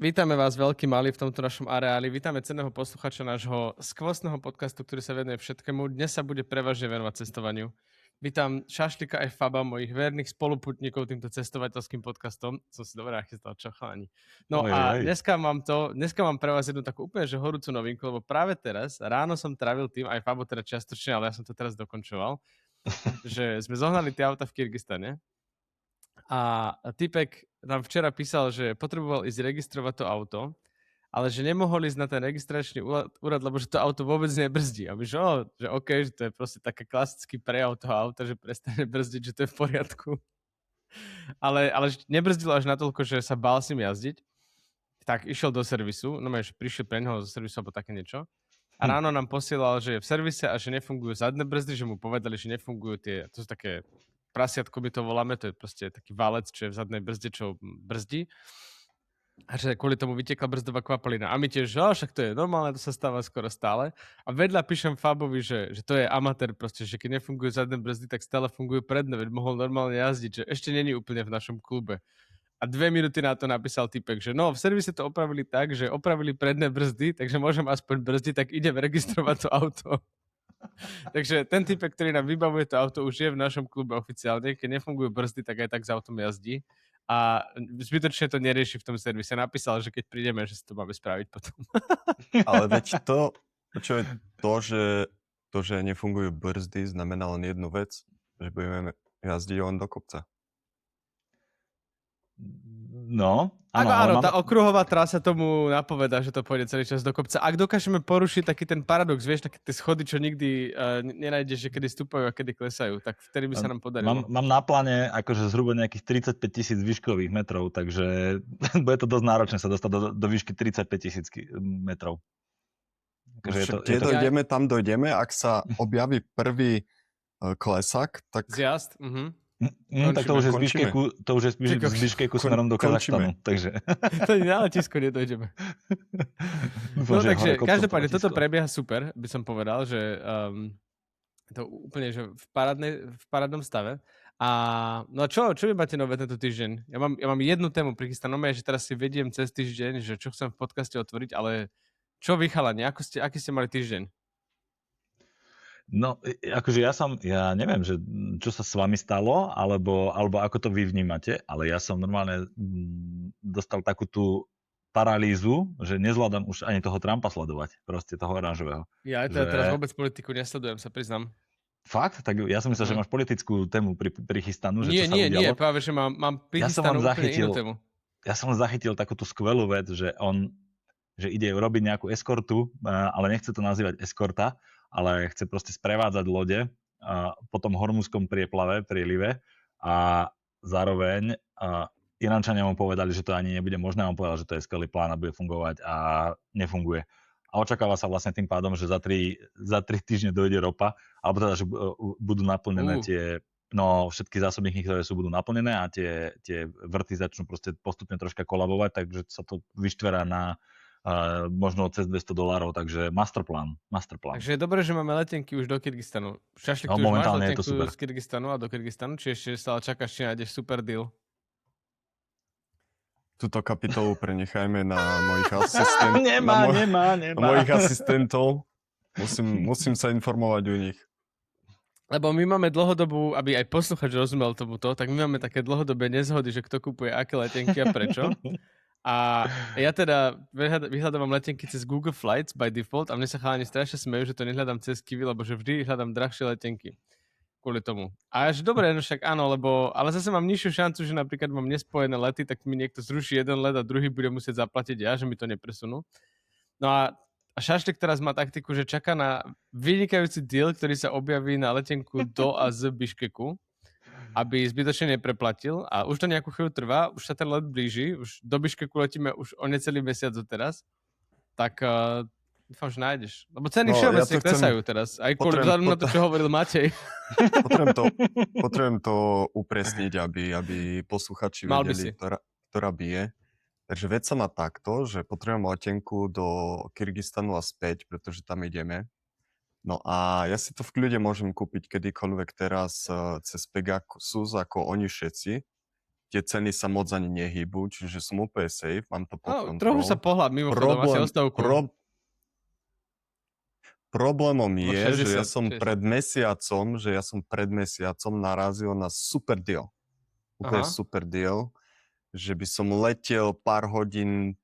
Vítame vás veľký mali v tomto našom areáli. Vítame cenného posluchača nášho skvostného podcastu, ktorý sa venuje všetkému. Dnes sa bude prevažne venovať cestovaniu. Vítam Šašlika aj Faba, mojich verných spoluputníkov týmto cestovateľským podcastom. Som si dobre nachystal, čo chalani. No a Ojej. dneska mám pre vás jednu takú úplne že horúcu novinku, lebo práve teraz, ráno som trávil tým, aj Fabo teda čiastočne, ale ja som to teraz dokončoval, že sme zohnali tie auta v Kyrgyzstane. A typek nám včera písal, že potreboval ísť registrovať to auto, ale že nemohol ísť na ten registračný úrad, lebo že to auto vôbec nebrzdí. A my, že OK, že to je proste taký klasický prejav toho auta, že prestane brzdiť, že to je v poriadku. Ale nebrzdilo až natoľko, že sa bál s ním jazdiť. Tak išiel do servisu, no že prišiel pre neho zo servisu alebo také niečo. A ráno nám posielal, že je v servise a že nefungujú zadné brzdy, že mu povedali, že nefungujú tie, to sú také prasiatko my to voláme, to je proste taký válec, čo je v zadnej brzde, čo brzdí. A že kvôli tomu vytekla brzdová kvapalina. A my tiež, že však to je normálne, to sa stáva skoro stále. A vedľa píšem Fabovi, že to je amatér proste, že keď nefungujú zadné brzdy, tak stále fungujú predné, veď mohol normálne jazdiť, že ešte není úplne v našom klube. A 2 minúty na to napísal typek, že no, v servise to opravili tak, že opravili predné brzdy, takže môžem aspoň brzdiť, tak idem registrovať to auto. Takže ten typek, ktorý nám vybavuje to auto, už je v našom klube oficiálne. Keď nefungujú brzdy, tak aj tak s autom jazdí. A zbytočne to nerieši v tom servise. Napísal, že keď prídeme, že si to máme spraviť potom. Ale veď čo je to, že nefungujú brzdy, znamená len jednu vec, že budeme jazdiť len do kopca. No, áno, Áno, tá okruhová trasa tomu napovedá, že to pôjde celý čas do kopca. Ak dokážeme porušiť taký ten paradox, vieš, také tie schody, čo nikdy nenájdeš, že kedy stúpajú a kedy klesajú, tak vtedy by sa nám podarilo. Mám na pláne akože zhruba nejakých 35 000 výškových metrov, takže bude to dosť náročné sa dostať do výšky 35 000 metrov. Kde tam dojdeme, ak sa objaví prvý klesak, tak... Zjazd? Tak to už je z Biškeku smerom do Kazachstanu, takže... To na letisko nedojdeme. No takže, každopádne, toto prebieha super, by som povedal, že to úplne, že v parádnom stave. A no čo vy máte nové tento týždeň? Ja mám jednu tému prichystanú, že teraz si vediem cez týždeň, že čo chcem v podcaste otvoriť, ale čo vy chalani, aký ste mali týždeň? No, akože ja neviem, že čo sa s vami stalo, alebo ako to vy vnímate, ale ja som normálne dostal takú tú paralýzu, že nezvládam už ani toho Trumpa sledovať, proste toho oranžového. Ja teraz vôbec politiku nesledujem, sa priznám. Fakt? Tak ja som myslel, že máš politickú tému prichystanú, že čo sa udialo. Nie, práve, že mám prichystanú úplne inú tému. Ja som zachytil takú tú skvelú vec, že ide robiť nejakú eskortu, ale nechce to nazývať eskorta, ale chce proste sprevádzať lode po tom hormuzskom prílive a zároveň Iránčania mu povedali, že to ani nebude možné, on povedal, že to je skvelý plán a bude fungovať a nefunguje. A očakáva sa vlastne tým pádom, že za 3 týždne dojde ropa, alebo teda, že budú naplnené všetky zásobníky, ktoré budú naplnené a tie vrty začnú proste postupne troška kolabovať, takže sa to vyštverá na možno cez $200, takže masterplán. Takže je dobré, že máme letenky už do Kyrgyzstanu. Šašlik, ty už máš letenku z Kyrgyzstanu a do Kyrgyzstanu, či ešte stále čakáš, či nájdeš super deal? Túto kapitolu prenechajme na mojich asistentov. Nemá. Mojich asistentov. Musím sa informovať o nich. Lebo my máme dlhodobú, aby aj posluchač rozumel tomuto, tak my máme také dlhodobé nezhody, že kto kupuje aké letenky a prečo. A ja teda vyhľadávam letenky cez Google Flights by default a mne sa chalani strašne smejú, že to nehľadám cez Kiwi, lebo že vždy hľadám drahšie letenky. Kvôli tomu. A až dobre, no však áno, ale zase mám nižšiu šancu, že napríklad mám nespojené lety, tak mi niekto zruší jeden let a druhý bude musieť zaplatiť ja, že mi to nepresunú. No a Šašlik teraz má taktiku, že čaká na vynikajúci deal, ktorý sa objaví na letenku do a z Biškeku, aby zbytočne nepreplatil a už to nejakú chvíľu trvá, už sa ten let blíži, už do Biškeku letíme už o necelý mesiac od teraz, tak dúfam, že nájdeš. Lebo ceny všeobecne klesajú teraz, aj kvôli vzhľadom na to, čo hovoril Matej. Potrebujem to upresniť, aby posluchači vedeli, ktorá bije. Takže vec sa má takto, že potrebujem letenku do Kyrgyzstanu a späť, pretože tam ideme. No a ja si to v kľude môžem kúpiť kedykoľvek teraz cez Pegasus, ako oni všetci. tie ceny sa moc ani nehýbu, čiže som úplne safe, mám to pod kontrolou. Trochu sa pohľad mimochodom, asi o stovku. Problémom je, 60, že ja som pred mesiacom narazil na super deal. Úplne super deal, že by som letel pár hodín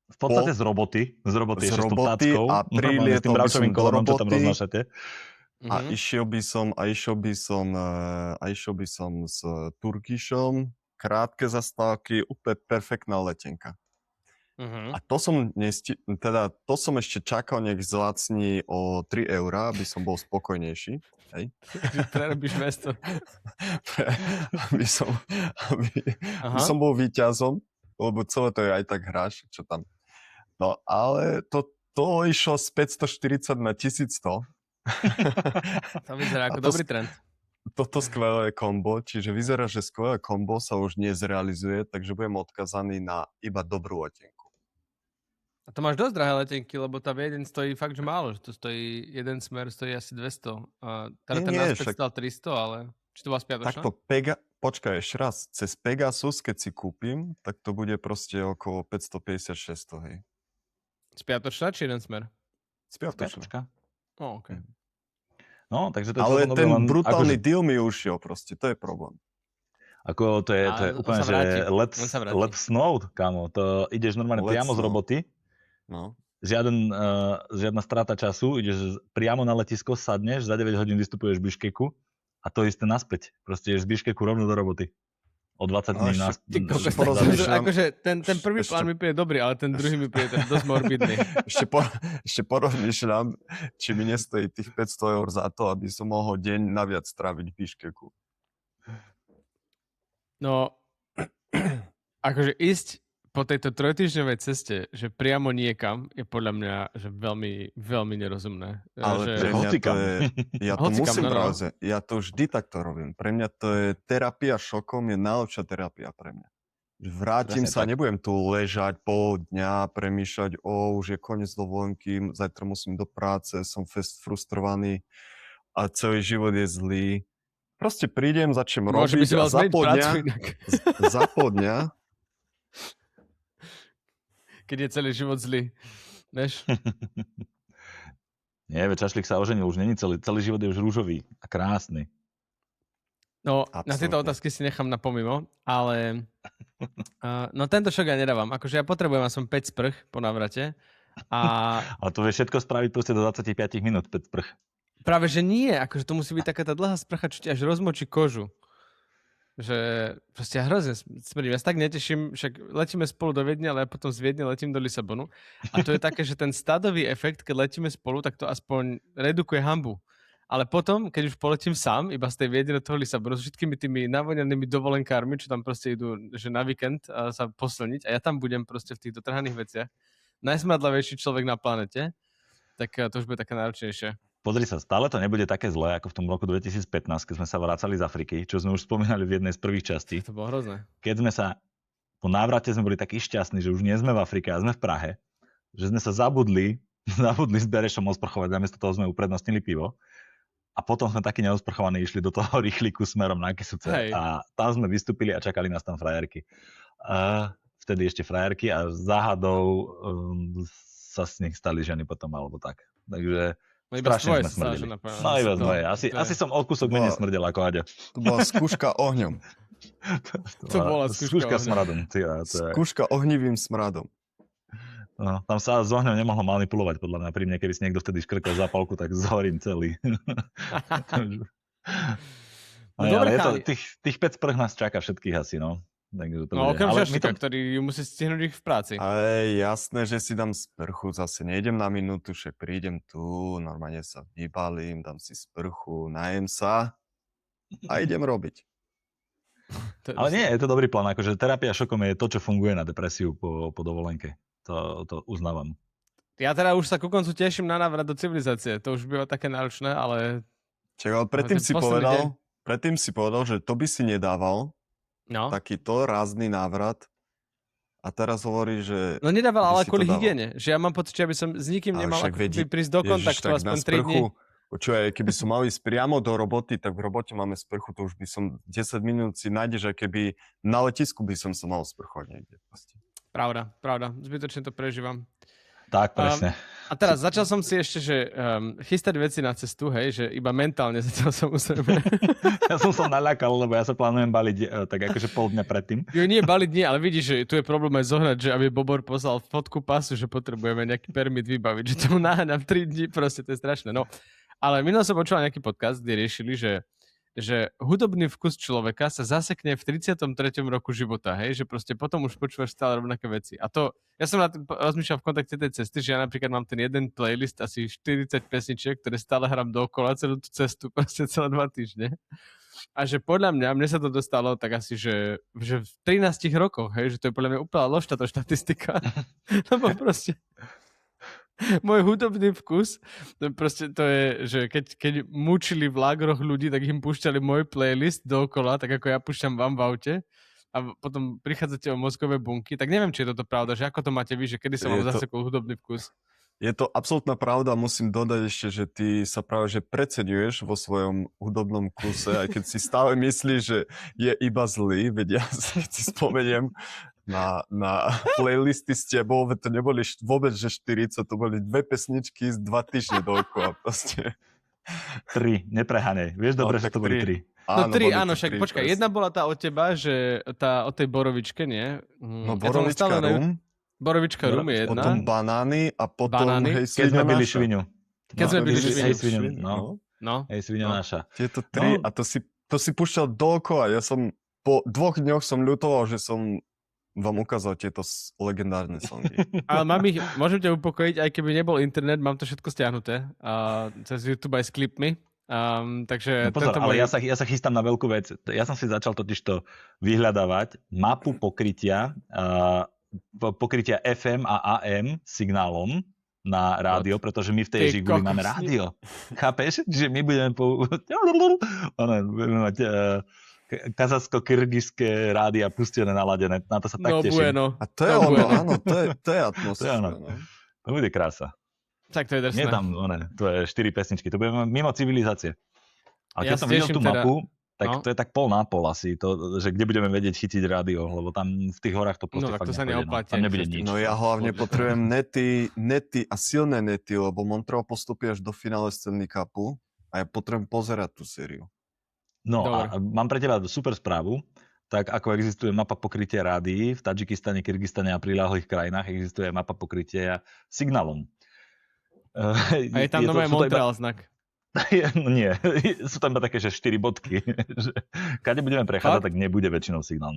v podstate z roboty ešte s tou táckou, a prilietol by som do roboty čo tam roznášate. A išiel by som s Turkishom, krátke zastávky, úplne perfektná letenka. A to som ešte čakal, nech zlacní o 3 €, aby som bol spokojnejší. Hej. Prerobíš mesto. aby som bol víťazom, lebo celé to je aj tak hráš, čo tam. No, ale to išlo z 540 na 1100. To vyzerá ako dobrý trend. Toto skvelé kombo, čiže vyzerá, že skvelé kombo sa už nezrealizuje, takže budem odkazaný na iba dobrú letenku. A to máš dosť drahé letenky, lebo tá Viedeň stojí fakt, že málo. Že to stojí, jeden smer stojí asi 200. A teda ten náspäť stal 300, ale... Či to bola spiatočná? Takto počkaj, ešte raz. Cez Pegasus, keď si kúpim, tak to bude proste okolo 550-600, hej. Spiatočná či jeden smer? Spiatočná. Okay. No, takže to je ale ten brutálny deal mi ušiel proste, to je problém. Ako to je úplne, že let's snow, kámo. To ideš normálne priamo z roboty. No. Žiadna strata času, ideš priamo na letisko, sadneš, za 9 hodín vystupuješ v Biškeku a to isté naspäť. Proste ideš z Biškeku rovno do roboty. O 20 dní naspäť. Akože ten prvý plán mi príde dobrý, ale ten druhý mi príde dosť morbidný. Ešte porozmýšľam, či mi nestojí tých 500 € za to, aby som mohol deň naviac stráviť v Biškeku. No, akože ísť po tejto trojtýždňovej ceste, že priamo niekam, je podľa mňa že veľmi, veľmi nerozumné. Ale že... pre mňa to je... Ja to vždy takto robím. Pre mňa to je terapia šokom, je najlepšia terapia pre mňa. Vrátim sa, nebudem tu ležať pol dňa, premýšľať, už je koniec dovolenky, zajtra musím do práce, som frustrovaný a celý život je zlý. Proste prídem, začnem robiť a za pol dňa keď je celý život zlý. Vieš? Nie, Čašlík sa oženil, už není celý život je už rúžový a krásny. No, absolutne. Na tieto otázky si nechám na pomimo, ale no tento šok ja nedávam. Akože ja potrebujem, som 5 sprch po návrate. Ale to vie všetko spraviť proste do 25 minút 5 sprch. Práve, že nie. Akože to musí byť taká tá dlhá sprcha, čo ti až rozmočí kožu. Že proste ja hrozne smrdím. Ja sa tak neteším, však letíme spolu do Viedne, ale ja potom z Viedne letím do Lisabonu. A to je také, že ten stádový efekt, keď letíme spolu, tak to aspoň redukuje hanbu. Ale potom, keď už poletím sám, iba z tej Viedne do toho Lisabonu, s všetkými tými navoňanými dovolenkármi, čo tam proste idú, že na víkend sa posilniť, a ja tam budem proste v tých dotrhaných veciach, najsmadlavejší človek na planete, tak to už bude také náročnejšie. Pozri sa, stále to nebude také zlé, ako v tom roku 2015, keď sme sa vracali z Afriky, čo sme už spomínali v jednej z prvých častí. To bolo hrozné. Keď sme sa, po návrate sme boli takí šťastní, že už nie sme v Afrike, a sme v Prahe, že sme sa zabudli s Berešom osprchovať, namiesto toho sme uprednostnili pivo. A potom sme takí neosprchovaní išli do toho rýchliku smerom na Kysuce. A tam sme vystúpili a čakali nás tam frajerky. Vtedy ešte frajerky a záhadou sa z nich stali ženy potom, alebo tak. Takže strašne sme smrdili. No iba z mojej. Asi som o kúsok menej smrdel ako Aďo. To bola skúška ohňom. To bola skúška smradom. Skúška ohnivým smradom. No, tam sa s ohňom nemohlo manipulovať, podľa mňa. Pri mne, keby si niekto vtedy škrkol zápalku, tak zhorím celý. Ale je to, tých 5 sprch nás čaká všetkých asi, no. Takže no okrem Šašlíka, ktorý musí stihnúť ich v práci. Ale jasné, že si dám sprchu, zase nejdem na minútu, však prídem tu, normálne sa vybalím, dám si sprchu, najem sa a idem robiť. Ale nie, je to dobrý plán, akože terapia šokom je to, čo funguje na depresiu po dovolenke. To uznávam. Ja teda už sa ku koncu teším na návrat do civilizácie, to už býva také náročné, ale... Čakaj, ale predtým si povedal, že to by si nedával, takýto rázny návrat. A teraz hovorí, že... No nedával, ale kvôli hygiene. Že ja mám pocit, že aby som s nikým nemal prísť do kontaktu aspoň 3 dní. Počúvaj, keby som mal ísť priamo do roboty, tak v robote máme sprchu, to už by som 10 minút si nájdeš, a keby na letisku by som sa mal sprchovať niekde. Pravda. Zbytočne to prežívam. Tak, presne. A teraz začal som si ešte, že chystať veci na cestu, hej, že iba mentálne zatiaľ som musíme. Ja som sa naľakal, lebo ja sa plánujem baliť tak akože pol dňa predtým. Jo, nie, baliť nie, ale vidíš, že tu je problém aj zohnať, že aby Bobor poslal fotku pasu, že potrebujeme nejaký permit vybaviť, že tomu naháňam 3 dní, proste to je strašné. No, ale minul som počúval nejaký podcast, kde riešili, že hudobný vkus človeka sa zasekne v 33. roku života, hej, že proste potom už počúvaš stále rovnaké veci. A to, ja som rozmýšľal v kontakte tej cesty, že ja napríklad mám ten jeden playlist, asi 40 pesničiek, ktoré stále hrám dookola celú tú cestu, proste celé 2 týždne. A že podľa mne sa to dostalo tak asi, že v 13 rokoch, hej, že to je podľa mňa úplná lož táto štatistika. Lebo proste môj hudobný vkus, proste to je, že keď mučili v lágroch ľudí, tak im púšťali môj playlist dookola, tak ako ja púšťam vám v aute a potom prichádzate o mozgové bunky, tak neviem, či je toto pravda, že ako to máte vy, že kedy som vám zasekol hudobný vkus. Je to absolútna pravda, musím dodať ešte, že ty sa práve že preceňuješ vo svojom hudobnom kuse, aj keď si stále myslíš, že je iba zlý, veď ja si spomeniem na playlisty s tebou, to neboli vôbec, že 40, to boli 2 pesničky z 2 týždne dookola proste. 3, neprehanej. Vieš dobre, že to boli 3. No 3, áno, však počkaj, jedna bola tá od teba, že tá od tej borovičke, nie? No borovička rum. Borovička rum je jedna. Potom banány a potom hej keď sme byli švinu. Keď sme byli švinu. No. Hej, svinia naša. Tieto 3 a to si púšťal dookola. Ja som po 2 dňoch som ľutoval, že som vám ukázal tieto legendárne songy. Ale môžem ťa upokojiť, aj keby nebol internet, mám to všetko stiahnuté. Cez YouTube aj s klipmi. Takže no pozor, ale ja sa chystám na veľkú vec. Ja som si začal totižto vyhľadávať mapu pokrytia FM a AM signálom na rádio, pretože my v tej Žiguli máme rádio. Chápeš? Že my budeme budeme mať kazachsko-kyrgyzské rádia pustené, naladené. Na to sa tak teším. Bueno. A to je áno, to je atmosféra. To bude krása. Tak to je drsné. Nie tam, to je 4 pesničky. To budeme mimo civilizácie. A keď som videl tú mapu, tak to je tak pol na pol asi, že kde budeme vedieť chytiť rádio, lebo tam v tých horách to proste fakt neoplatí. Tam nebude nič. No ja hlavne potrebujem nety a silné nety, lebo Montreal postupí až do finále Stanley Cupu a ja potrebujem pozerať tú sériu. No a mám pre teba super správu. Tak ako existuje mapa pokrytia rádií v Tadžikistane, Kyrgyzstane a priľahlých krajinách, existuje mapa pokrytia signálom. A je tam nové Montreal znak. No nie, sú tam iba také, že 4 bodky. Kade budeme prechádzať, tak nebude väčšinou signál.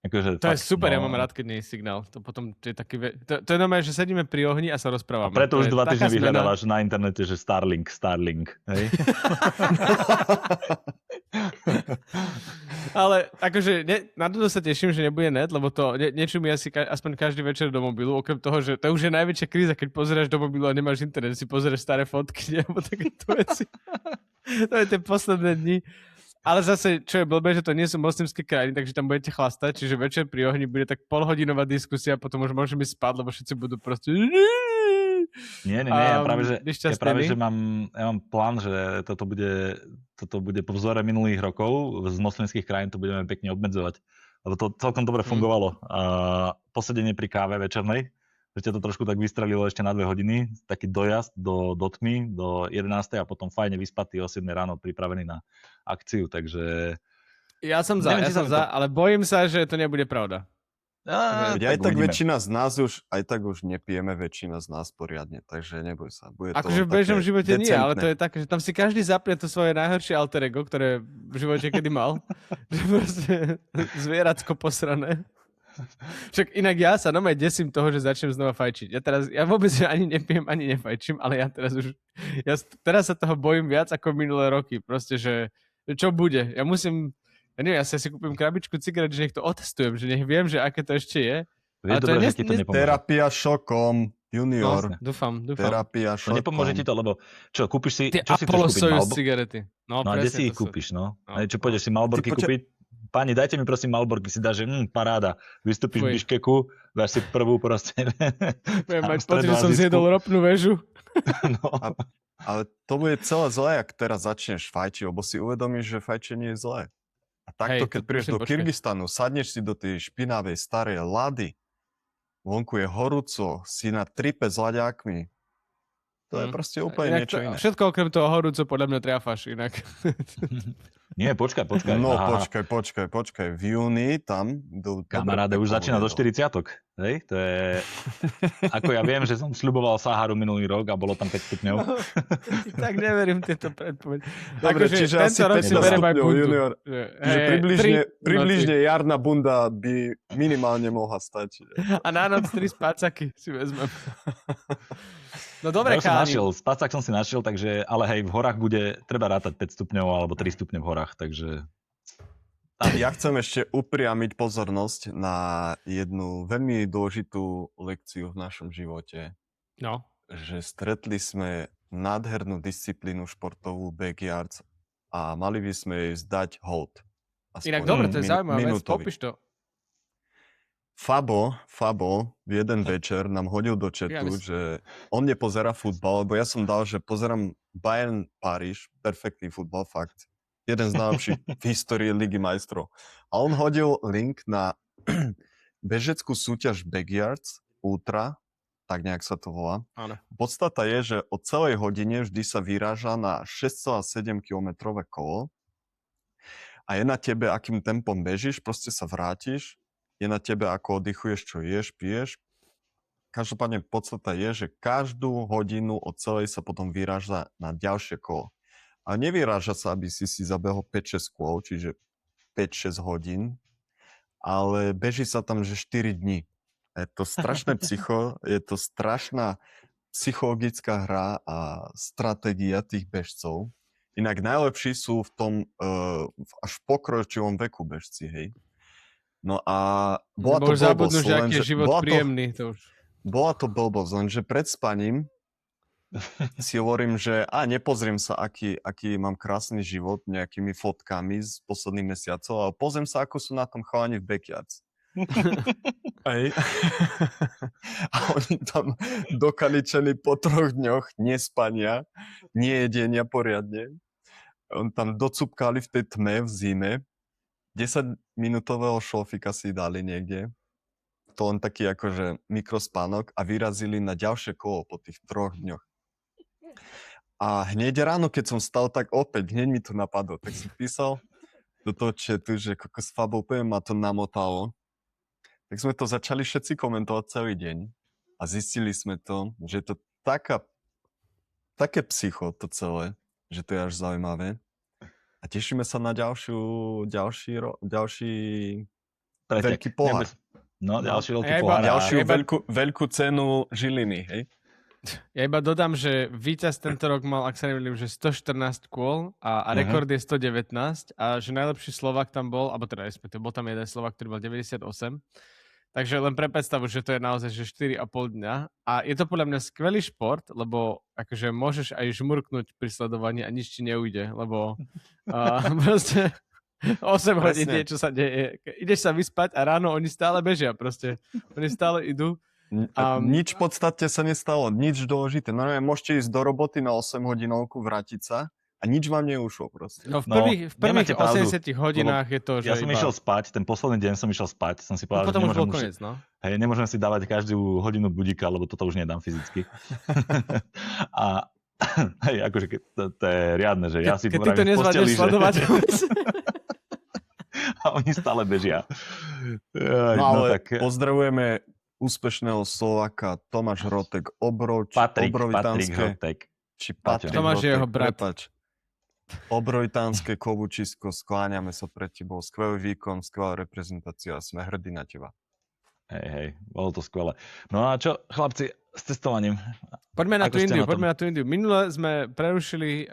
Akože, to je super, ja mám rád, keď nie je signál. To potom je taký... To je normálne, že sedíme pri ohni a sa rozprávame. A preto už 2 týždne vyhľadávaš na internete, že Starlink, hej? Ale akože na to sa teším, že nebude net, lebo to niečo mi asi aspoň každý večer do mobilu, okrem toho, že to už je najväčšia kríza, keď pozeráš do mobilu a nemáš internet, si pozeráš staré fotky, alebo takéto veci. To je tie posledné dni. Ale zase, čo je blbé, že to nie sú moslimské krajiny, takže tam budete chlastať, čiže večer pri ohni bude tak polhodinová diskusia, potom už môžeme spať, lebo všetci budú proste... Nie, ja práve, že mám plán, že toto bude po vzore minulých rokov, z moslimských krajín to budeme pekne obmedzovať, lebo to celkom dobre fungovalo. Posedenie pri káve večernej, že ťa to trošku tak vystrelilo ešte na 2 hodiny, taký dojazd do tmy, do 11. a potom fajne vyspatý o 7 ráno pripravený na akciu, takže... Ja som za, ale bojím sa, že to nebude pravda. Aj tak väčšina z nás aj tak už nepijeme väčšina z nás poriadne, takže neboj sa. Akože v bežnom živote nie, ale to je také, že tam si každý zapne to svoje najhoršie alter ego, ktoré v živote kedy mal. Že proste zvieracko posrané. Však inak ja sa normálne desím toho, že začnem znova fajčiť. Ja vôbec ani nepijem, ani nefajčím, ale ja teraz sa toho bojím viac ako minulé roky. Proste, že čo bude? Ja neviem, ja si kúpim krabičku cigaret, že nech to otestujem, že nech viem, že aké to ešte je. Vieš dobre, že ti to nepomôže. Terapia šokom, junior. No, dúfam. Terapia šokom. No nepomôže ti to, lebo čo, kúpiš si... Tie Apollo Soyuz cigarety. No a kde si ich kúpiš, no? Čo pôjdeš si Malborky kúpiť? Páni, dajte mi prosím Malborky, si dáš, že paráda. Vystúpiš v Biškeku, dáš si prvú proste. Budem mať pocit, že som zjedol ropnú väžu. No. Ale to bude celé zlé, ak teraz začneš fajčiť, lebo si uvedomíš, že fajčenie je zlé. A takto, keď prídeš do Kyrgyzstanu, sadneš si do tej špinavej starej lady, vonku je horúco, si na tripe s laďákmi. To je proste úplne niečo iné. Všetko okrem toho horúco podľa mňa triafáš inak. Nie, počkaj. No, počkaj. V júni tam... Kamaráde, už začína do 40-tok. Hej? To je... Ako ja viem, že som sľuboval Saharu minulý rok a bolo tam 5 stupňov. Tak neverím tieto predpovede. Dobre, čiže asi 5 stupňov junior. Čiže približne jarná bunda by minimálne mohla stať. A na noc 3 spácaky si vezmem. No dobre, spacák som si našiel, takže, ale hej, v horách bude treba rátať 5 stupňov alebo 3 stupne v horách, takže... Ja chcem ešte upriamiť pozornosť na jednu veľmi dôležitú lekciu v našom živote. No. Že stretli sme nádhernú disciplínu športovú backyards a mali by sme jej zdať hold. Inak dobre, to je zaujímavé, popíš to. Fabo v jeden večer nám hodil do chatu, že on nepozerá futbal, lebo ja som dal, že pozerám Bayern Paríž, perfektný futbal, fakt. Jeden z najlepších v histórii Ligy majstrov. A on hodil link na bežeckú súťaž Backyards Ultra, tak nejak sa to volá. Áno. Podstata je, že o celej hodine vždy sa vyráža na 6,7 kilometrové kolo a je na tebe, akým tempom bežíš, proste sa vrátiš, je na tebe, ako oddychuješ, čo ješ, piješ. Každopádne podstata je, že každú hodinu od celej sa potom vyráža na ďalšie kolo. A nevyráža sa, aby si zabehol 5-6 kôl, čiže 5-6 hodín, ale beží sa tam, že 4 dní. Je to strašné je to strašná psychologická hra a stratégia tých bežcov. Inak najlepší sú v tom až v pokročilom veku bežci, hej. No a bola to blbosť, že aký je život príjemný. Bola to blbosť, lenže pred spaním si hovorím, že nepozriem sa, aký mám krásny život nejakými fotkami z posledných mesiacov, ale pozriem sa, ako sú na tom chalani v backyards. A oni tam dokaličení po 3 dňoch nespania, nejedenia poriadne. On tam docupkali v tej tme v zime. 10-minútového šolfika si dali niekde. To len taký akože mikrospánok a vyrazili na ďalšie kolo po tých 3 dňoch. A hneď ráno, keď som stal, tak opäť hneď mi to napadlo. Tak som písal do toho chatu, že kokos Fabo úplne ma to namotalo. Tak sme to začali všetci komentovať celý deň a zistili sme to, že je to také psycho to celé, že to je až zaujímavé. A tešíme sa na ďalší veľký pohár. No, ďalší veľký pohár. Ďalšiu veľkú cenu Žiliny, hej? Ja iba dodám, že víťaz tento rok mal, ak sa nemýlim, že 114 kôl a rekord je 119 a že najlepší Slovák tam bol, alebo teda bol tam jeden Slovák, ktorý mal 98. Takže len pre predstavu, že to je naozaj že 4,5 dňa. A je to podľa mňa skvelý šport, lebo akože môžeš aj žmurknúť pri sledovaní a nič ti neujde, lebo proste 8 hodín niečo sa deje. Ideš sa vyspať a ráno oni stále bežia proste. Oni stále idú. Nič v podstate sa nestalo, nič dôležité. No môžete ísť do roboty na 8 hodinovku, vrátiť sa a nič vám neušlo proste. No v prvých 80 hodinách je to, že ja som išiel spať, ten posledný deň som išiel spať, som si povedal, že nemôžem koniec, no. Hej, nemôžem si dávať každú hodinu budíka, lebo toto už nedám fyzicky. A hej, akože to je riadne, že ja si popravím v posteli, sledovať. A oni stále bežia. No ale tak pozdravujeme úspešného Slováka Tomáš Hrotek, Patrik Hrotek. Tomáš je jeho brat. Obrovitánske kovučisko, skláňame sa pred tebou. Skvelý výkon, skvelá reprezentácia, sme hrdí na teba. Hej, bolo to skvelé. No a čo, chlapci, s testovaním? Poďme na tú Indiu. Minule sme prerušili...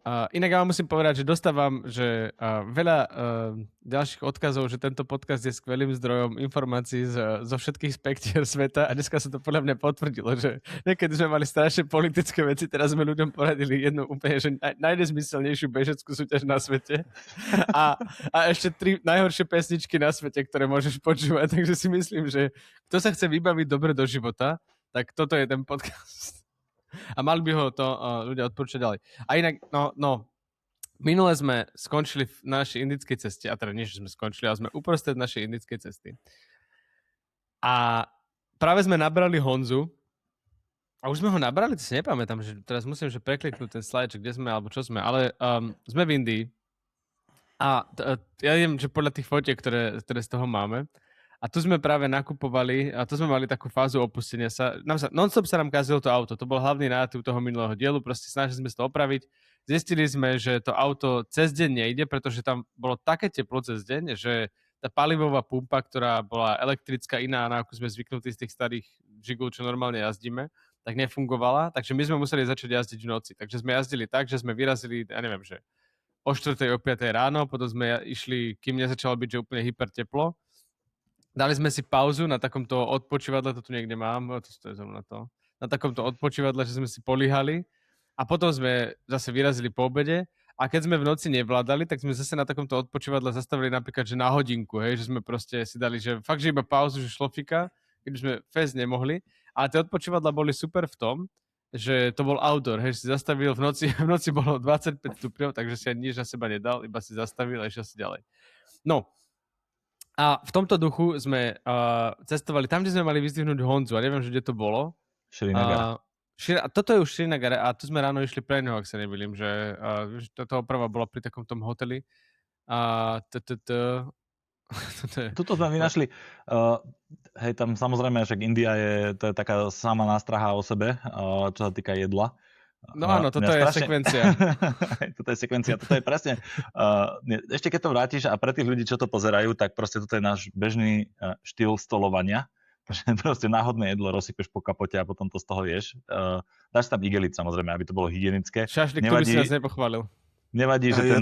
inak ja vám musím povedať, že dostávam veľa ďalších odkazov, že tento podcast je skvelým zdrojom informácií zo všetkých spektier sveta a dneska sa to podľa mňa potvrdilo, že niekedy sme mali strašne politické veci, teraz sme ľuďom poradili jednu úplne že najnezmyselnejšiu bežeckú súťaž na svete a ešte 3 najhoršie pesničky na svete, ktoré môžeš počúvať, takže si myslím, že kto sa chce vybaviť dobre do života, tak toto je ten podcast. A mali by ho to ľudia odporúčať ďalej. A inak, minule sme skončili na našej indickej ceste, a teda nie, že sme skončili, ale sme uprostred našej indickej cesty. A práve sme nabrali Honzu, a už sme ho nabrali, to si nepamätám, že teraz musím prekliknúť ten slide, kde sme, alebo čo sme, ale sme v Indii. A ja viem, že podľa tých fotiek, ktoré z toho máme, a tu sme práve nakupovali, a tu sme mali takú fázu opustenia sa. Non-stop sa nám kazilo to auto, to bol hlavný narratív toho minulého dielu, proste snažili sme sa to opraviť. Zistili sme, že to auto cez deň nejde, pretože tam bolo také teplo cez deň, že tá palivová pumpa, ktorá bola elektrická iná, na akú sme zvyknutí z tých starých Žigul, čo normálne jazdíme, tak nefungovala, takže my sme museli začať jazdiť v noci. Takže sme jazdili tak, že sme vyrazili, ja neviem, že o 4. o 5. ráno, potom sme išli, kým nezačalo byť, že úplne hyperteplo. Dali sme si pauzu na takomto odpočívadle, to tu niekde mám, to je zrovna to, na takomto odpočívadle, že sme si políhali a potom sme zase vyrazili po obede a keď sme v noci nevládali, tak sme zase na takomto odpočívadle zastavili napríklad, že na hodinku, hej, že sme proste si dali, že fakt, že iba pauzu, že šlofika, keď sme fest nemohli, ale tie odpočívadla boli super v tom, že to bol outdoor, hej, si zastavil v noci bolo 25 stupňov, takže si ani nič na seba nedal, iba si zastavil a išiel si ďalej. No, a v tomto duchu sme cestovali tam, kde sme mali vyzdvihnúť Honzu, a neviem, že kde to bolo. Srinagar. Toto je už Srinagar a tu sme ráno išli pre neho, ak sa nemýlim, že táto oprava bola pri takom tom hoteli. Tuto sme vynašli, hej, tam samozrejme, však India to je taká sama nástraha o sebe, čo sa týka jedla. No áno, toto je sekvencia. Toto je sekvencia, toto je presne. Ešte keď to vrátiš a pre tých ľudí, čo to pozerajú, tak proste toto je náš bežný štýl stolovania. Proste náhodné jedlo rozsypeš po kapote a potom to z toho ješ. Dáš tam igelit samozrejme, aby to bolo hygienické. Šašlik, ktorý si nás nepochválil. Nevadí, že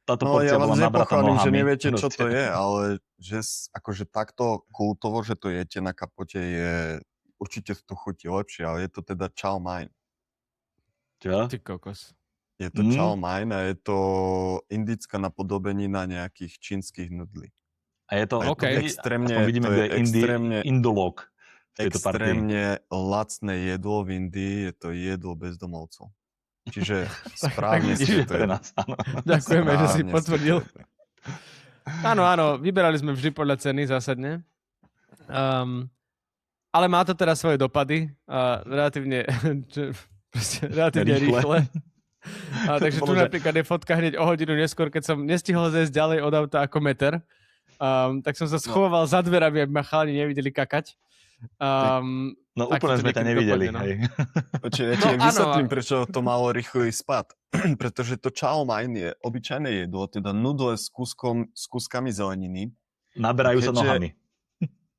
táto porcia bola nabratá nohami. Že neviete, čo to je, ale že akože takto kultovo, že to jete na kapote, je určite to chutí lepšie, ale je to teda chow mein. Čo? Ty kokos. Je to chow mein a je to indická napodobenina nejakých čínskych nudlí. A je to extrémne, vidíme, to je extrémne indolog v tejto partii. Extrémne lacné jedlo v Indii, je to jedlo bezdomovcov. Čiže správne ste to pre nás, áno. Ďakujeme, že si potvrdil. Áno, vyberali sme vždy podľa ceny zásadne. Ale má to teraz svoje dopady. Relatívne rýchle. Takže tu napríklad je fotka hneď o hodinu neskôr, keď som nestihol zejsť ďalej od auta ako meter. Tak som sa schoval za dver, aby ma chalani nevideli kakať. Úplne sme ťa nevideli. Hej. Ja vysvetlím, prečo to malo rýchly spad. Pretože to chow mein je obyčajné jedlo, teda nudle s kúskami zeleniny. Naberajú sa nohami.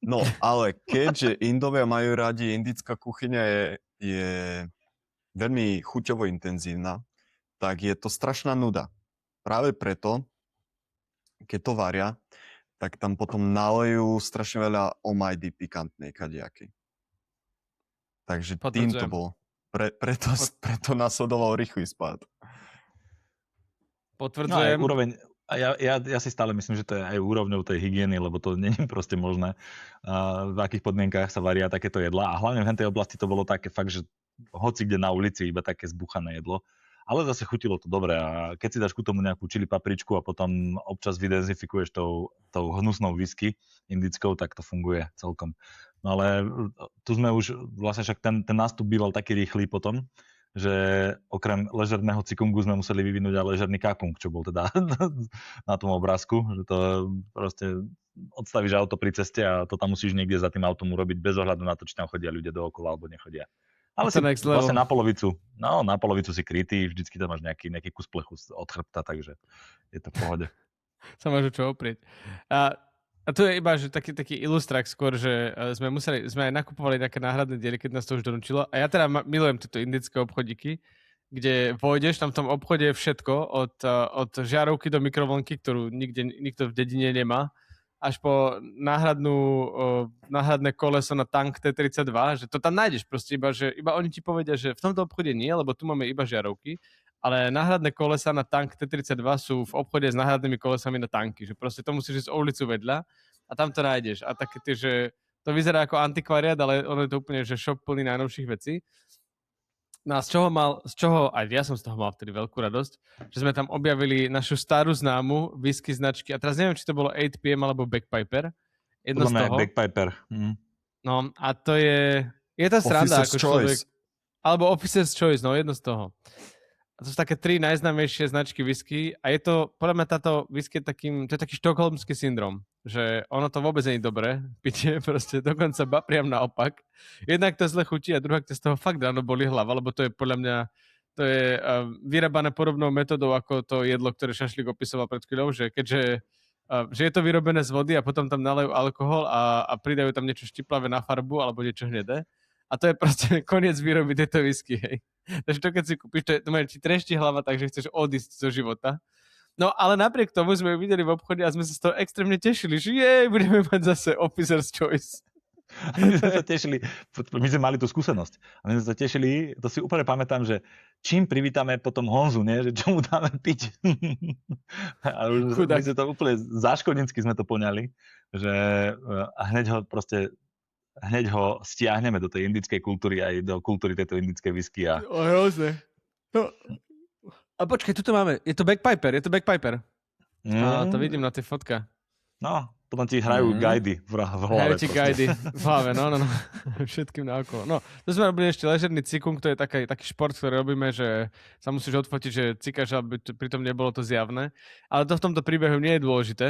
No, ale keďže Indovia majú radi, indická kuchyňa je veľmi chuťovo intenzívna, tak je to strašná nuda. Práve preto, keď to varia, tak tam potom nalejú strašne veľa omajdy pikantnej kadejakej. Takže tým to bolo. Preto nasledoval rýchly spád. Potvrdzujem. No, úroveň, ja si stále myslím, že to je aj úrovňou tej hygieny, lebo to nie je proste možné, v akých podmienkách sa varia takéto jedlá. A hlavne v tej oblasti to bolo také fakt, že hoci kde na ulici iba také zbuchané jedlo. Ale zase chutilo to dobre a keď si dáš ku tomu nejakú čili papričku a potom občas vydezinfikuješ tou hnusnou whisky indickou, tak to funguje celkom. No ale tu sme už, vlastne však ten nástup býval taký rýchly potom, že okrem ležerného cikungu sme museli vyvinúť aj ležerný kakung, čo bol teda na tom obrázku, že to proste odstavíš auto pri ceste a to tam musíš niekde za tým autom urobiť bez ohľadu na to, či tam chodia ľudia dookola alebo nechodia. Ale si vlastne na polovicu si krytý, vždycky tam máš nejaký kus plechu od chrbta, takže je to v pohode. Sa máš čo oprieť. A tu je iba že taký ilustrak skôr, že sme aj nakupovali také náhradné diely, keď nás to už donúčilo. A ja teda milujem tieto indické obchodíky, kde vojdeš, tam v tom obchode je všetko, od žiarovky do mikrovlnky, ktorú nikto v dedine nemá, až po náhradné koleso na tank T32, že to tam nájdeš proste iba oni ti povedia, že v tomto obchode nie, lebo tu máme iba žiarovky, ale náhradné kolesa na tank T32 sú v obchode s náhradnými kolesami na tanky, že proste to musíš ísť o ulicu vedľa a tam to nájdeš. A také tie, že to vyzerá ako antikvariát, ale ono je to úplne, že shop plný najnovších vecí. No a z čoho, aj ja som z toho mal vtedy veľkú radosť, že sme tam objavili našu starú známu whisky značky, a teraz neviem, či to bolo 8PM alebo Bagpiper, jedno z toho. Bagpiper. No a to je to sranda, ako človek, alebo Officer's Choice, no jedno z toho. A to sú také 3 najznámejšie značky whisky a je to, podľa mňa táto whisky to je taký štokholmský syndrom, že ono to vôbec nie je dobré, pitie, proste dokonca priam naopak. Jednak to zle chutí a druhá, to z toho fakt ráno boli hlava, lebo to je podľa mňa, to je vyrábané podobnou metodou ako to jedlo, ktoré Šašlík opisoval pred chvíľou, že keďže že je to vyrobené z vody a potom tam nalejú alkohol a pridajú tam niečo štiplavé na farbu alebo niečo hnedé. A to je proste koniec výroby tejto whisky, hej. Takže to, keď si kúpiš, to ti trešti hlava, takže chceš odísť zo života. No, ale napriek tomu sme ju videli v obchode a sme sa z toho extrémne tešili, že budeme mať zase Officer's Choice. A my sme sa tešili, my sme mali tú skúsenosť. A my sme sa tešili, to si úplne pamätám, že čím privítame potom Honzu, nie? Že čo mu dáme piť. A už my sme to úplne záškodnícky sme to poňali, že hneď ho stiahneme do tej indickej kultúry aj do kultúry tejto indickej whisky. Hrozne. No. A počkaj, tuto máme, je to Bagpiper. To vidím na tej fotka. No, potom ti hrajú guidy v hlave. Hrajú ti guidy v hlave, no. Všetkým naokolo. No, to sme robili ešte ležerný cikung, to je taký šport, ktorý robíme, že sa musíš odfotiť, že cikáš, aby pritom nebolo to zjavné. Ale to v tomto príbehu nie je dôležité.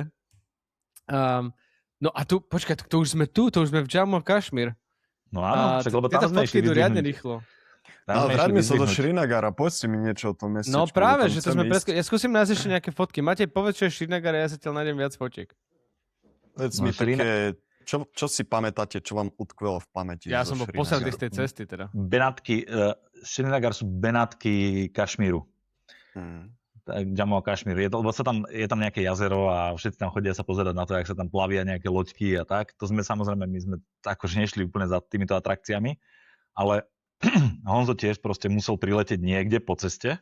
No a tu, počkaj, to už sme v Jammu a Kašmír. No áno, však lebo tam sme išli idú riadne rýchlo. Ale vráťme sa do Srinagara, povedzte mi niečo o tom mestečku. No práve, že to sme ja skúsim nájsť ešte nejaké fotky. Matej, povedz, čo je Srinagar, ja zatiaľ nájdem viac fotiek. Povedz mi také, čo si pamätáte, čo vám utkvelo v pamäti? Ja som bol posledný z tej cesty teda. Benátky, Srinagar sú Benátky Kašmíru. Jammu a Kašmír. Lebo je tam nejaké jazero a všetci tam chodia sa pozerať na to, jak sa tam plavia nejaké loďky a tak. To sme samozrejme, my sme akože nešli úplne za týmito atrakciami, ale Honzo tiež proste musel priletieť niekde po ceste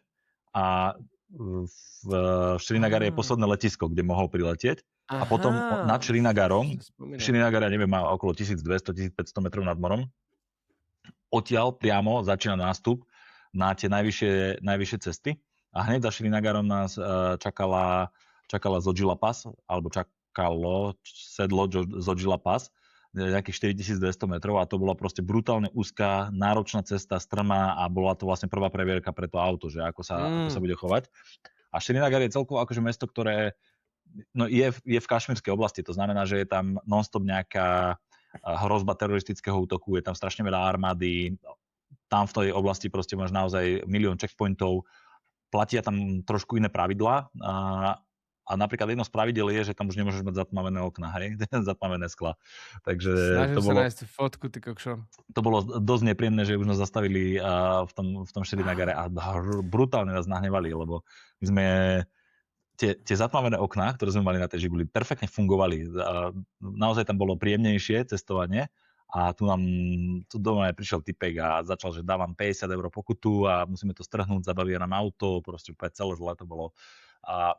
a v Srinagare je posledné letisko, kde mohol priletieť. A potom nad Srinagarom, Srinagar, ja neviem, má okolo 1200-1500 metrov nad morom, odtiaľ priamo začína nástup na tie najvyššie cesty. A hneď za Srinagarom nás čakala Zojila Pass, alebo sedlo Zojila Pass, nejakých 4200 metrov, a to bola proste brutálne úzká, náročná cesta, strmá, a bola to vlastne prvá previerka pre to auto, že ako sa bude chovať. A Srinagar je celkovo akože mesto, ktoré je v kašmírskej oblasti, to znamená, že je tam non-stop nejaká hrozba teroristického útoku, je tam strašne veľa armády, tam v tej oblasti proste máš naozaj milión checkpointov, platia tam trošku iné pravidlá a napríklad jedno z pravidel je, že tam už nemôžeš mať zatmavené okná, hej? Zatmavené skla. Takže snažím sa nájsť fotku, ty kokšo. To bolo dosť nepríjemné, že už nás zastavili v tom Srinagare a brutálne nás nahnevali, lebo my sme tie zatmavené okná, ktoré sme mali na tej Žiguli, perfektne fungovali. Naozaj tam bolo príjemnejšie cestovanie. A tu doma prišiel typek a začal, že dávam 50 € pokutu a musíme to strhnúť, zabavia nám auto, proste úplne celé zle to bolo. A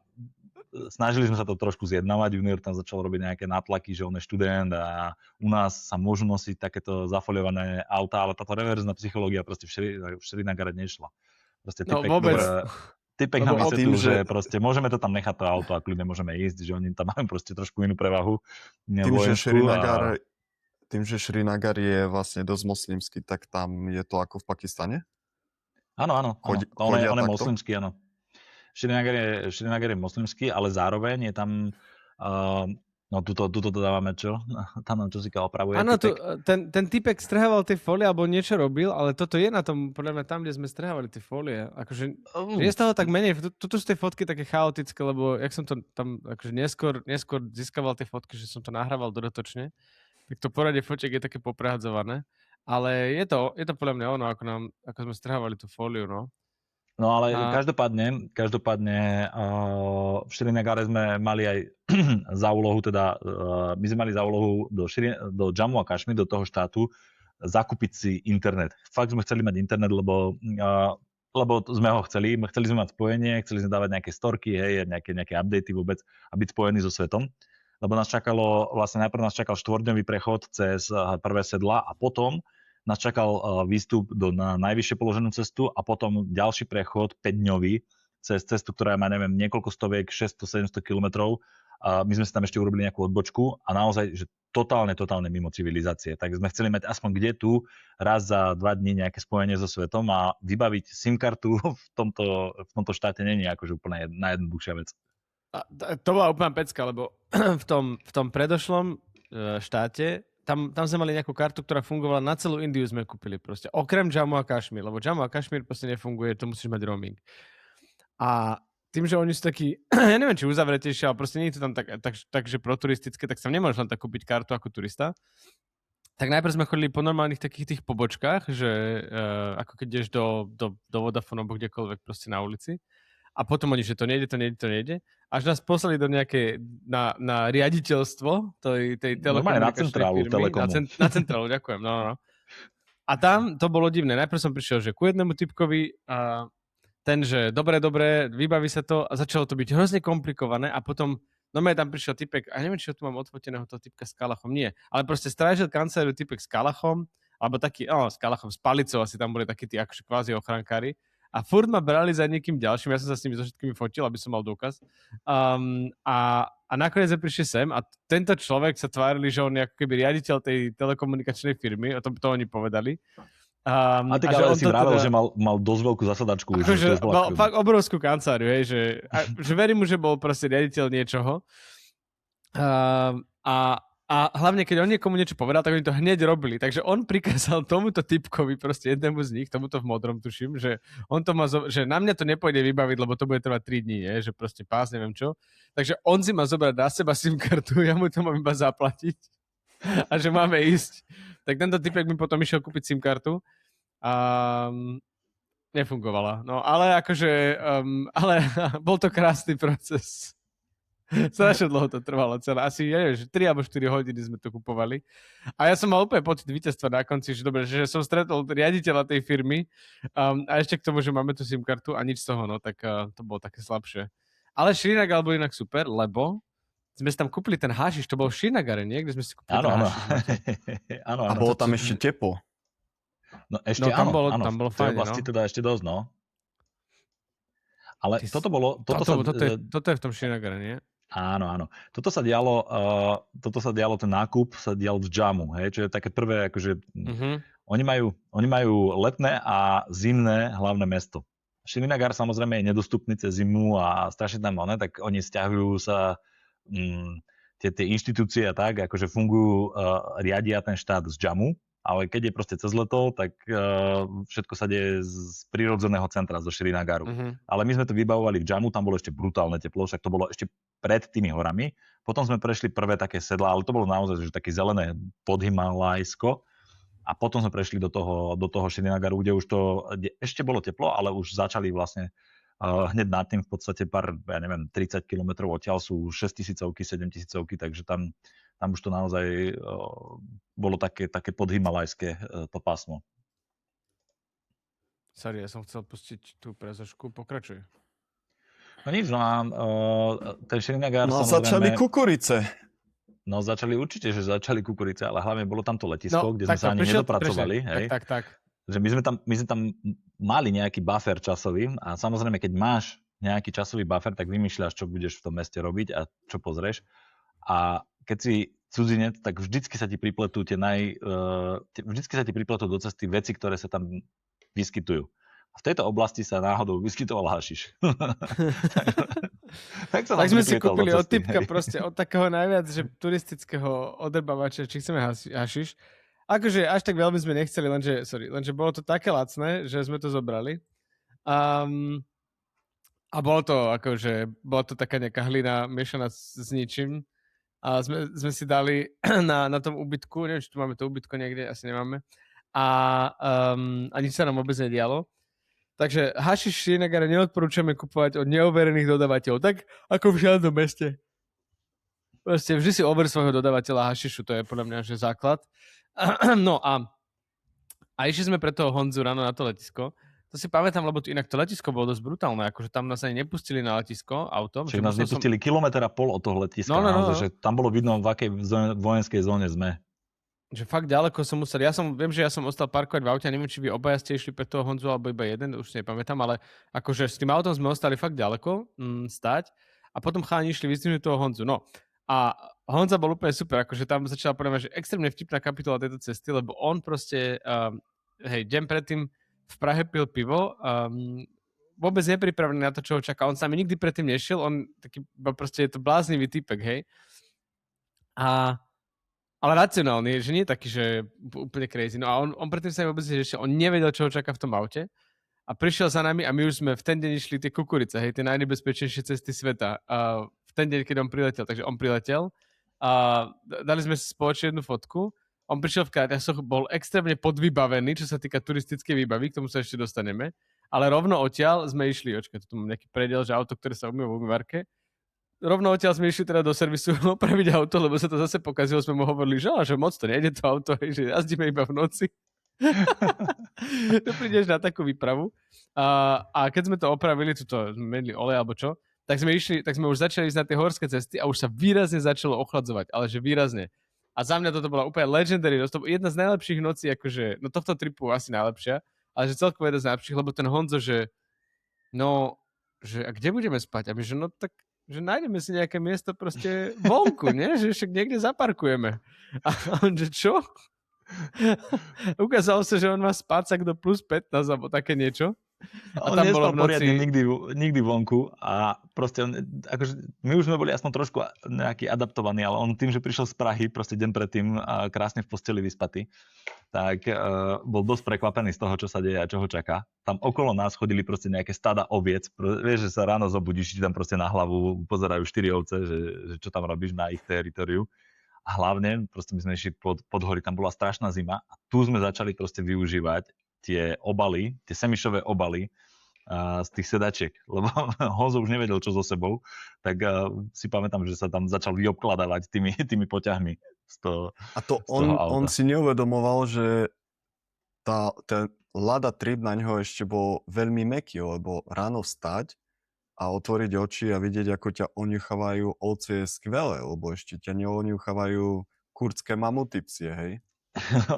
snažili sme sa to trošku zjednávať, junior tam začal robiť nejaké nátlaky, že on je študent a u nás sa môžu nosiť takéto zafoliované auta, ale táto reverzná psychológia proste v Srinagare nešla. Proste typek nám vysvetlil, že proste môžeme to tam nechať to auto a kľudne môžeme ísť, že oni tam majú proste trošku inú prevahu. Tým, že Srinagar je vlastne dosť moslimský, tak tam je to ako v Pakistane? Áno. On je moslimský, áno. Srinagar je moslimský, ale zároveň je tam... tuto dodávame čo? Tam nám čo si opravuje. Áno, ten typek strhával tie fólie, alebo niečo robil, ale toto je na tom, podľa mňa tam, kde sme strhávali tie fólie. Akože, je z toho tak menej. Tuto sú tie fotky také chaotické, lebo jak som to tam akože neskôr získaval tie fotky, že som to nahrával dodatočne, tak to poradie fotiek je také poprehadzované. Ale je to podľa mňa ono, ako sme strhávali tú fóliu, no. No ale každopádne v Srinagare sme mali aj za úlohu, my sme mali za úlohu do Jammu a Kašmír, do toho štátu, zakúpiť si internet. Fakt sme chceli mať internet, lebo sme ho chceli sme mať spojenie, chceli sme dávať nejaké storky, hej, nejaké updaty vôbec a byť spojení so svetom. Lebo najprv nás čakal 4-dňový prechod cez prvé sedlá a potom nás čakal výstup na najvyššie položenú cestu a potom ďalší prechod 5-dňový cez cestu, ktorá má, neviem, niekoľko stoviek, 600-700 kilometrov. My sme si tam ešte urobili nejakú odbočku a naozaj, že totálne mimo civilizácie. Tak sme chceli mať aspoň kde tu raz za 2 dní nejaké spojenie so svetom a vybaviť SIM-kartu v tomto štáte nie je akože úplne najjednoduchšia vec. A to bola úplná pecka, lebo v tom predošlom štáte tam sme mali nejakú kartu, ktorá fungovala na celú Indiu, sme kúpili proste. Okrem Jammu a Kašmír, lebo Jammu a Kašmír proste nefunguje, to musíš mať roaming. A tým, že oni sú takí, ja neviem, či uzavretejšie, ale proste nie je to tam takže proturistické, tak sa nemôžeš len tak kúpiť kartu ako turista. Tak najprv sme chodili po normálnych takých tých pobočkách, že ako keď ideš do Vodafone alebo kdekoľvek proste na ulici. A potom oni, že to nejde. Až nás poslali do nejaké, na riaditeľstvo tej telekomunikačnej firmy. Na centrálu, ďakujem. No. A tam to bolo divné. Najprv som prišiel, že ku jednému typkovi a ten, že dobre, vybaví sa to a začalo to byť hrozne komplikované a potom tam prišiel typek, a neviem, či ho tu mám odfoteného toho typka s kalachom, nie, ale proste strážil kanceláriu typek s kalachom, alebo taký, s kalachom, s palicou, asi tam boli takí tí akože kvázi ochrankári. A furt ma brali za niekým ďalším, ja som sa s nimi so všetkými fotil, aby som mal dôkaz. A nakoniec prišli sem a tento človek sa tvárili, že on je ako keby riaditeľ tej telekomunikačnej firmy, o tom to oni povedali. A tak ale si vravel, že mal dosť veľkú zasadačku. Akože mal fakt obrovskú kanceláriu, že verím mu, že bol proste riaditeľ niečoho. A hlavne, keď on niekomu niečo povedal, tak oni to hneď robili. Takže on prikázal tomuto typkovi, proste jednému z nich, tomuto v modrom tuším, že on to má, že na mňa to nepôjde vybaviť, lebo to bude trvať 3 dní, že proste pás, neviem čo. Takže on si má zobrať na seba SIM-kartu, ja mu to mám iba zaplatiť a že máme ísť. Tak tento typek mi potom išiel kúpiť SIM-kartu a nefungovala. No, ale akože, ale bol to krásny proces. Strašne dlho to trvalo celé. Asi, ja neviem, že 3 alebo 4 hodiny sme to kupovali. A ja som mal úplne pocit víťazstva na konci, že dobre, že som stretol riaditeľa tej firmy a ešte k tomu, že máme tú SIM-kartu a nič z toho, no, tak to bolo také slabšie. Ale Srinagar bol inak super, lebo sme si tam kúpili ten hašiš, to bol v Srinagare, nie? Kde sme si kúpili ten hašiš. Áno. A bolo tam ešte teplo. No ešte áno, tam bolo fajn, vlastne teda ešte dosť, no. Ale toto je v tom Srinagare, nie? Áno. Toto sa dialo, ten nákup sa dial v Jammu, hej, čo je také prvé, akože oni majú letné a zimné hlavné mesto. Srinagar samozrejme je nedostupný cez zimu a strašne tam tak oni sťahujú sa tie inštitúcie a tak, akože fungujú, riadia ten štát z Jammu, ale keď je proste cez leto, tak všetko sa deje z prírodzeného centra, zo Srinagaru. Ale my sme to vybavovali v Jammu, tam bolo ešte brutálne teplo, však to bolo ešte pred tými horami. Potom sme prešli prvé také sedlá, ale to bolo naozaj že také zelené podhimalajsko. A potom sme prešli do toho Srinagaru, kde už to ešte bolo teplo, ale už začali vlastne hneď nad tým v podstate pár, 30 kilometrov odtiaľ sú 6000-ky, 7000-ky, takže tam už to naozaj bolo také podhimalajské to pásmo. Sorry, ja som chcel pustiť tú prezošku, pokračuj. No nič, ten Srinagar samozrejme... začali kukurice. No začali určite, že začali kukurice, ale hlavne bolo tam to letisko, kde sme sa ani nedopracovali. Hej? Tak. Že my sme tam mali nejaký buffer časový a samozrejme, keď máš nejaký časový buffer, tak vymýšľaš, čo budeš v tom meste robiť a čo pozrieš. A keď si cudzinec, tak vždycky sa ti pripletú do cesty veci, ktoré sa tam vyskytujú. A v tejto oblasti sa náhodou vyskytoval hašiš. tak sme si kúpili od typka proste, od takého najviac, že turistického odrbavača, či chceme hašiš. Akože až tak veľmi sme nechceli, lenže bolo to také lacné, že sme to zobrali. A bolo to taká nejaká hlina miešaná s ničím. A sme si dali na tom úbytku, neviem, či tu máme to úbytko niekde, asi nemáme. A nič sa nám vôbec nedialo. Takže hašiš v Srinagare neodporúčame kupovať od neoverených dodávateľov, tak ako v žiadnom meste. Proste vždy si over svojho dodávateľa hašišu, to je podľa mňa že základ. No a išli sme pre toho Honzu ráno na to letisko. To si pamätám, lebo inak to letisko bolo dosť brutálne, akože tam nás ani nepustili na letisko autom. Čiže nás nepustili 1,5 kilometra od toho letiska, naozaj, že tam bolo vidno, v akej vojenskej zóne sme. že fakt ďaleko som musel, viem, že ja som ostal parkovať v aute a neviem, či vy obaja ste išli pre toho Honzu, alebo iba jeden, už nepamätám, ale akože s tým autom sme ostali fakt ďaleko stáť a potom chalani išli vyzdvihnúť toho Honzu. No a Honza bol úplne super, akože tam začala podľa mňa, že extrémne vtipná kapitola tejto cesty, lebo on proste, deň predtým v Prahe pil pivo, vôbec nepripravený na to, čo ho čaká. On sa mi nikdy predtým nešiel, on taký, proste je to bláznivý typek, hej. Ale racionálny, že nie taký, že úplne crazy. No a on predtým sa mi vôbec nešiel, on nevedel, čo ho čaká v tom aute a prišiel za nami a my už sme v ten deň išli tie kukurice, hej, tie najnebezpečnejšie cesty sveta. V ten deň, keď on priletel, takže on priletel a dali sme si spoločne jednu fotku. On prišiel v kráťasoch, bol extrémne podvybavený, čo sa týka turistickej výbavy, k tomu sa ešte dostaneme. Ale rovno odtiaľ sme išli, tu mám nejaký predel, že auto, ktoré sa umýva v umývarke. Rovno odtiaľ sme išli teda do servisu opraviť auto, lebo sa to zase pokazilo, sme mu hovorili, že moc to nejde to auto, že jazdíme iba v noci. To prídeš na takú výpravu. A keď sme to opravili, sme menili olej alebo čo, tak sme už začali ísť na tie horské cesty a už sa výrazne začalo ochladzovať, ale že výrazne. A za mňa toto bola úplne legendary, jedna z najlepších nocí, akože, no tohto tripu asi najlepšia, ale že celkovo jedna z najlepších, lebo ten Honzo, že a kde budeme spať? A my, že no tak, že nájdeme si nejaké miesto proste vonku, nie? Že však niekde zaparkujeme. A on, že čo? Ukázalo sa, že on má spácak do plus 15 alebo také niečo. A on nespal poriadne nikdy vonku a proste akože my už sme boli aspoň trošku nejaký adaptovaní, ale on tým, že prišiel z Prahy proste deň predtým krásne v posteli vyspatý, tak bol dosť prekvapený z toho, čo sa deje a čo ho čaká. Tam okolo nás chodili proste nejaké stáda oviec, vieš, že sa ráno zobudíš, ti tam proste na hlavu pozerajú 4 ovce, že čo tam robíš na ich teritoriu. A hlavne, proste my sme išli pod hory, tam bola strašná zima a tu sme začali proste využívať tie obaly, tie semišové obaly z tých sedačiek, lebo Honzo už nevedel, čo so sebou, tak si pamätám, že sa tam začal vyobkladávať tými poťahmi. A to on si neuvedomoval, že ten Lada Trip na ňo ešte bol veľmi mäkký, lebo ráno vstať a otvoriť oči a vidieť, ako ťa oňuchávajú ovce je skvelé, lebo ešte ťa neoňuchávajú kurdské mamuty psie, hej?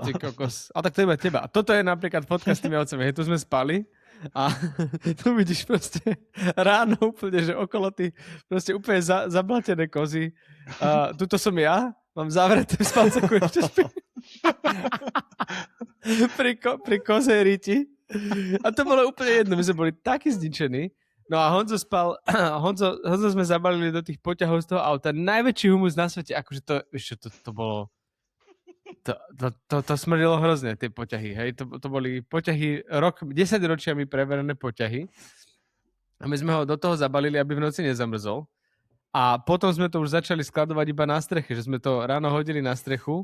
Ty kokos. A tak to iba teba. A toto je napríklad podcast s tými ovcami. Hej, tu sme spali a tu vidíš proste ráno úplne, že okolo ty proste úplne zablatené kozy. Tuto som ja, mám zavreté v spálcaku, ešte spím. pri kozej riti. A to bolo úplne jedno. My sme boli takí zničení. No a Honzo spal, Honzo sme zabalili do tých poťahov z toho auta. Najväčší humus na svete, akože to, vieš čo, to bolo... To smrdilo hrozne, tie poťahy, hej. To boli poťahy 10 ročiami preverené poťahy. A my sme ho do toho zabalili, aby v noci nezamrzol. A potom sme to už začali skladovať iba na streche, že sme to ráno hodili na strechu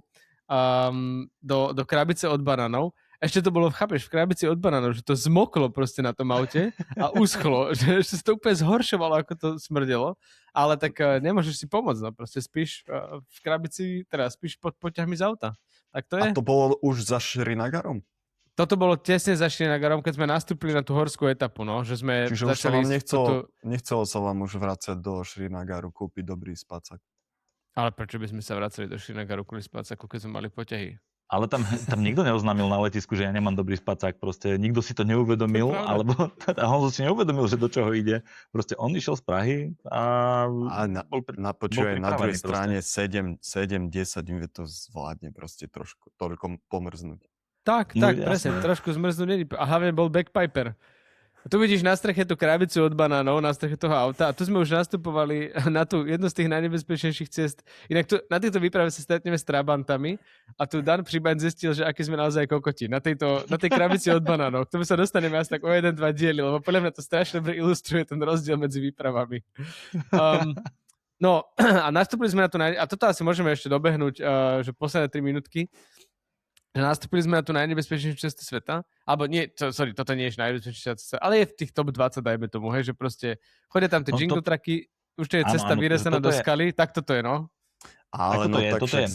do krabice od banánov. Ešte to bolo, chápeš, v krabici od banánov, že to zmoklo proste na tom aute a uschlo, že ešte to úplne zhoršovalo, ako to smrdelo. Ale tak nemôžeš si pomôcť, no proste spíš v krabici, teda spíš pod poťahmi z auta. Tak to je. A to bolo už za Šrinagarom? Toto bolo tesne za Šrinagarom, keď sme nastúpili na tú horskú etapu, no, že sme Čiže začali... nechcelo sa vám už vrácať do Šrinagaru, kúpiť dobrý spacák. Ale prečo by sme sa vracali do Šrinagaru kvôli spacáku, keď sme mali poťahy? Ale tam nikto neoznámil na letisku, že ja nemám dobrý spacák. Proste nikto si to neuvedomil, alebo Honzo si neuvedomil, že do čoho ide. Proste on išiel z Prahy a počúvaj, na druhej strane 7-10 minút to zvládne proste trošku toľko pomrznúť. Tak, presne, trošku zmrznúť. A hlavne bol backpiper. Tu vidíš na streche tú krabicu od banánov, na streche toho auta a tu sme už nastupovali na tú jednu z tých najnebezpečnejších ciest. Inak na týchto výprave sa stretneme s trabantami a tu Dan Přibaň zistil, že aký sme naozaj kokoti na tej krabici od banánov. K tomu sa dostaneme asi tak o 1-2 diely, lebo podľa mňa to strašne dobre ilustruje ten rozdiel medzi výpravami. No a nastúpili sme na tú a toto asi môžeme ešte dobehnúť, že posledné 3 minútky. Nastúpili sme na tú najnebezpečnejšiu cestu sveta. Alebo nie, toto nie je najnebezpečnejšia cesta, ale je v tých top 20, dajme tomu, hej, že proste chodia tam tie jingle tracky, už to je cesta vyrezená do skaly, tak toto je, no. Ale no tak však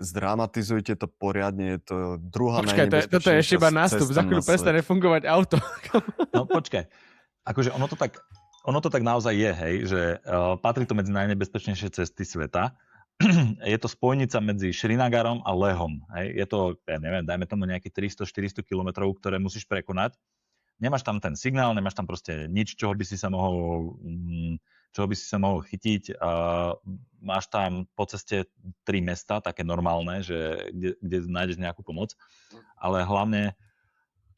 zdramatizujte to poriadne, je to druhá najnebezpečnejšia cesta. Toto je ešte iba nástup, za chvíľu prestane fungovať auto. No počkaj, akože ono to tak naozaj je, hej, že patrí to medzi najnebezpečnejšie cesty sveta, je to spojnica medzi Srinagarom a Lehom. Hej. Je to, ja neviem, dajme tomu nejakých 300-400 kilometrov, ktoré musíš prekonať. Nemáš tam ten signál, nemáš tam proste nič, čoho by si sa mohol chytiť. Máš tam po ceste 3 mesta, také normálne, že kde nájdeš nejakú pomoc. Ale hlavne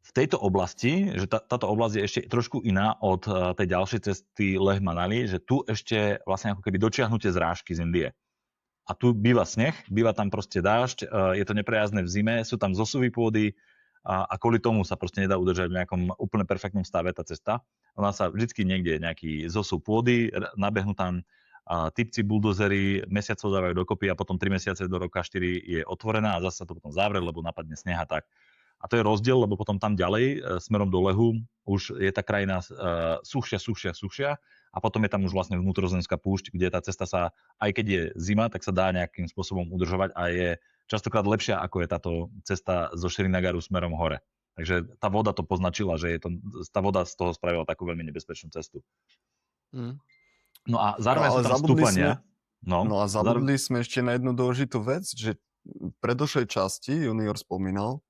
v tejto oblasti, že táto oblasť je ešte trošku iná od tej ďalšej cesty Leh Manali, že tu ešte vlastne ako keby dočiahnutie zrážky z Indie. A tu býva sneh, býva tam proste dážď, je to neprejazdné v zime, sú tam zosuvy pôdy a kvôli tomu sa proste nedá udržať v nejakom úplne perfektnom stave tá cesta. Ona sa vždycky niekde nejaký zosuv pôdy, nabehnú tam typci, buldozery, mesiacov dávajú dokopy a potom 3 mesiace do roka 4 je otvorená a zase sa to potom zavre, lebo napadne sneh a tak. A to je rozdiel, lebo potom tam ďalej, smerom do Lehu, už je tá krajina suchšia a potom je tam už vlastne vnútrozemská púšť, kde tá cesta sa, aj keď je zima, tak sa dá nejakým spôsobom udržovať a je častokrát lepšia, ako je táto cesta zo Srinagaru smerom hore. Takže tá voda to poznačila, že tá voda z toho spravila takú veľmi nebezpečnú cestu. No a zároveň sú tam stúpania. No a zabudli sme ešte na jednu dôležitú vec, že v predošlej časti Junior spomínal,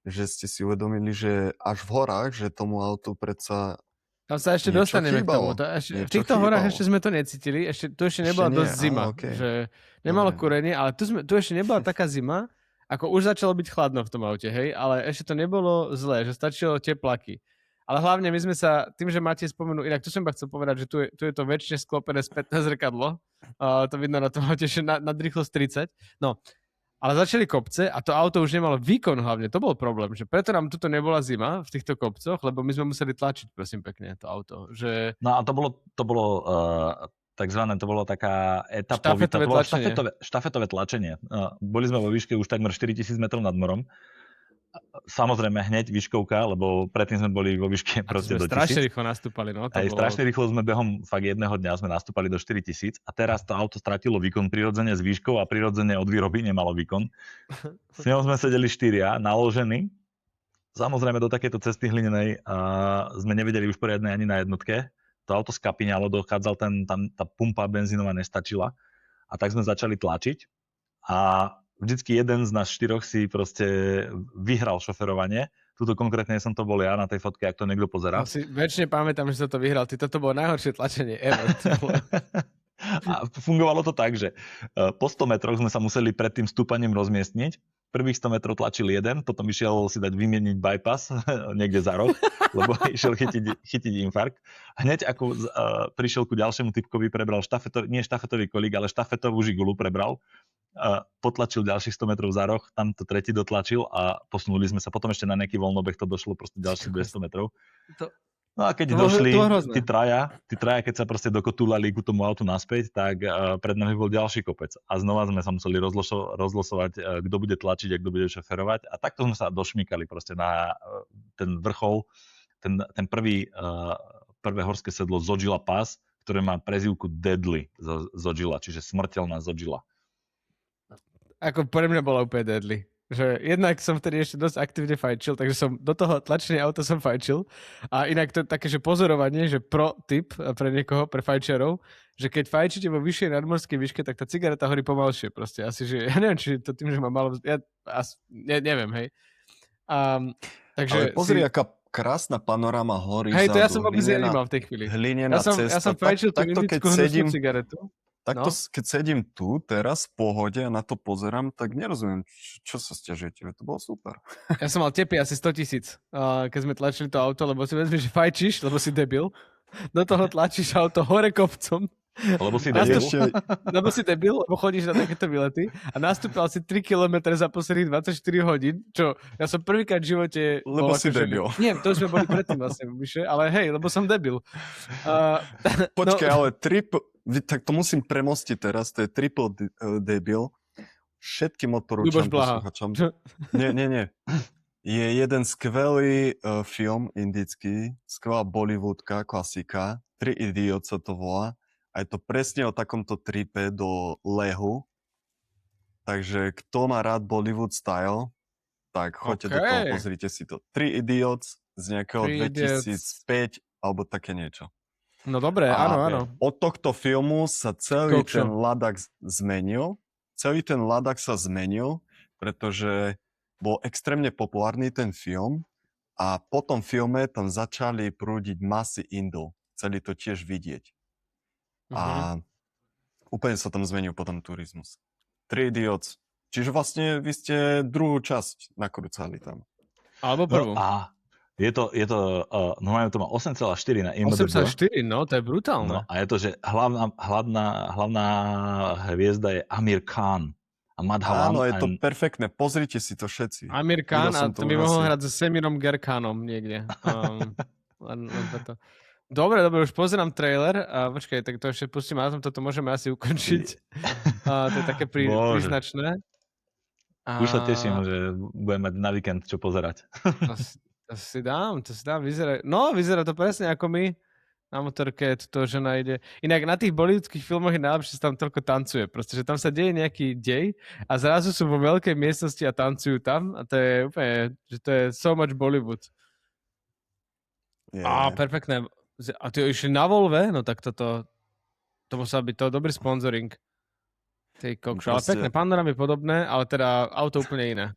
že ste si uvedomili, že až v horách, že tomu autu predsa tam sa ešte dostaneme k tomu. V týchto horách ešte sme to necítili, tu ešte nebola dosť zima, že nemalo kúrenie, ale tu ešte nebola taká zima, ako už začalo byť chladno v tom aute, hej, ale ešte to nebolo zlé, že stačilo teplaky. Ale hlavne my sme sa, tým, že Matej spomenul, inak tu som chcel povedať, že tu je to väčšine sklopené spätné zrkadlo, to vidno na tom aute, že nad rýchlosť 30, no. Ale začali kopce a to auto už nemalo výkon hlavne, to bol problém, že preto nám tuto nebola zima v týchto kopcoch, lebo my sme museli tlačiť, prosím pekne, to auto. Že... No a to bolo takzvané, to bolo taká etapovita, štafetové tlačenie. Boli sme vo výške už takmer 4000 metrov nad morom. Samozrejme hneď výškovka, lebo predtým sme boli vo výške proste do 1000. Strašne rýchlo nastúpali. No, strašne rýchlo sme behom fakt jedného dňa sme nastúpali do 4000 a teraz to auto stratilo výkon prirodzene s výškou a prirodzene od výroby nemalo výkon. S ňou sme sedeli 4 naložení. Samozrejme do takéto cesty hlinenej sme nevedeli už poriadne ani na jednotke. To auto skapiňalo, dochádzal tá pumpa benzínová nestačila a tak sme začali tlačiť a vždycky jeden z nás 4 si proste vyhral šoferovanie. Tuto konkrétne som to bol ja na tej fotke, ak to niekto pozerá. Ja si väčšine pamätám, že sa to vyhral. Toto bolo najhoršie tlačenie ever. A fungovalo to tak, že po 100 metroch sme sa museli pred tým stúpaním rozmiestniť. Prvých 100 metrov tlačil jeden, potom išiel si dať vymieniť bypass niekde za roh, lebo išiel chytiť infarkt. Hneď ako prišiel ku ďalšiemu typkovi, prebral nie štafetový kolík, ale štafetovú žigulu prebral. Potlačil ďalších 100 metrov za roh, tam to tretí dotlačil a posunuli sme sa. Potom ešte na nejaký voľnobeh to došlo proste ďalších 200 metrov. No a keď došli tí traja, keď sa proste dokotúľali ku tomu autu naspäť, tak pred nami bol ďalší kopec. A znova sme sa museli rozlosovať, kto bude tlačiť a kto bude šoferovať. A takto sme sa došmykali proste na ten vrchol, ten prvé horské sedlo Zodžila Pass, ktoré má prezývku Deadly Zodžila, čiže smrteľná Zodžila. Ako pre mňa bola úplne deadly. Že jednak som vtedy ešte dosť aktívne fajčil, takže som do toho tlačenia auta som fajčil. A inak to je také, že pozorovanie, že pro tip pre niekoho, pre fajčiarov, že keď fajčíte vo vyššej nadmorskej výške, tak tá cigareta horí pomalšie proste. Asi, že ja neviem, či to tým, že má malo... neviem, hej. Takže ale pozri, aká krásna panoráma hory. Hej, to ja som vôbec nemal v tej chvíli. Hlinená cesta. Ja som fajčil tú indickú hnusnú cigaretu. Takto, keď sedím tu teraz v pohode a na to pozerám, tak nerozumiem, čo sa sťažujete. To bolo super. Ja som mal tepy asi 100 000, keď sme tlačili to auto, lebo si vezmi, že fajčíš, lebo si debil. Do toho tlačíš auto hore kopcom. Lebo si debil. Lebo si debil, lebo chodíš na takéto výlety a nastúpal si 3 km za posledných 24 hodín, čo ja som prvýkrát v živote... Lebo si debil. Nie, to sme boli predtým vlastne vyššie, ale hej, lebo som debil. Počkaj, ale tak to musím premostiť teraz, to je triple debil. Všetkým odporúčam posluchačom. Nie. Je jeden skvelý film indický, skvelá Bollywoodka, klasika, 3 Idiots sa to volá. A je to presne o takomto tripe do Lehu. Takže kto má rád Bollywood style, tak choďte do toho, pozrite si to. 3 Idiots z nejakého 2005 alebo také niečo. No dobre, áno. Od tohto filmu sa celý ten Ladakh zmenil celý ten Ladakh sa zmenil, pretože bol extrémne populárny ten film a po tom filme tam začali prúdiť masy Indov. Chceli to tiež vidieť. A úplne sa tam zmenil potom turizmus. Three Idiots. Čiže vlastne vy ste druhú časť nakrúcali tam. Alebo prvú. No, a je to normálne to má 8,4 na IMDb. 8,4, no, to je brutálne. No, a je to, že hlavná hviezda je Amir Khan. A Madhavan. Áno, je to perfektné. Pozrite si to všetci. Amir Khan, a to by mohol hrať so Semirom Gerkhanom niekde. Dobre, už pozerám trailer. Počkaj, tak to ešte pustím, a toto môžeme asi ukončiť. To je také príznačné. Už sa teším, že budem mať na víkend čo pozerať. To si dám. Vyzerá to presne ako my. Na motorke to žena ide. Inak na tých bollywoodských filmoch je najlepšie, že tam toľko tancuje. Proste, že tam sa deje nejaký dej a zrazu sú vo veľkej miestnosti a tancujú tam. A to je úplne, že to je so much Bollywood. Perfektné. A ty išli na Volve? No tak to musel byť to dobrý sponsoring. Tej kokšo. Ale pekné, panorámy podobné, ale teda auto úplne iné.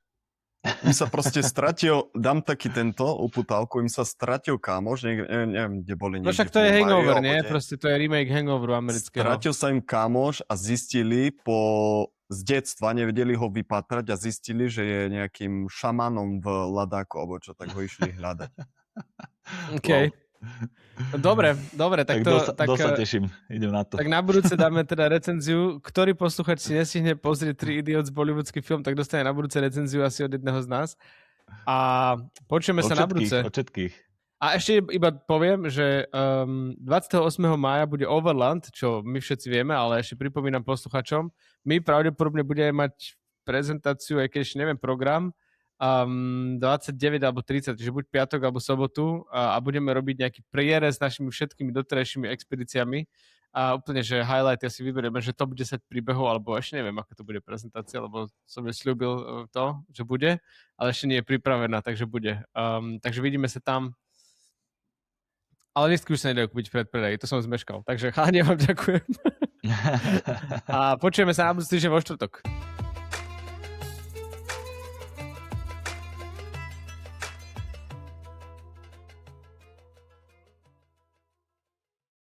Im sa proste stratil, dám taký tento uputávku, im sa stratil kamoš, neviem, kde boli. No však to je Hangover, nie? Proste to je remake Hangoveru amerického. Stratil sa im kamoš a zistili z detstva, nevedeli ho vypatrať a zistili, že je nejakým šamanom v Ladáku, alebo čo, tak ho išli hľadať. OK. Wow. Dobre, tak sa teším, idem na to. Tak na budúce dáme teda recenziu. Ktorý posluchač si nestihne pozrieť Three Idiots bollywoodský film, tak dostane na budúce recenziu asi od jedného z nás. A počujeme sa na budúce. Od všetkých. A ešte iba poviem, že 28. mája bude Overland, čo my všetci vieme, ale ešte pripomínam posluchačom. My pravdepodobne budeme mať prezentáciu, aj keď ešte neviem program, 29 alebo 30, čiže buď piatok alebo sobotu a budeme robiť nejaký prierez s našimi všetkými doterajšími expedíciami a úplne, že highlight asi vyberieme, že top 10 príbehov, alebo ešte neviem, aká to bude prezentácia, lebo som mi sľúbil to, že bude, ale ešte nie je pripravená, takže bude. Takže vidíme sa tam. Ale lístky už sa nedajú kúpiť v predpredaji, to som zmeškal. Takže chalani, vám ďakujem. A počujeme sa na budúci týždeň vo štvrtok.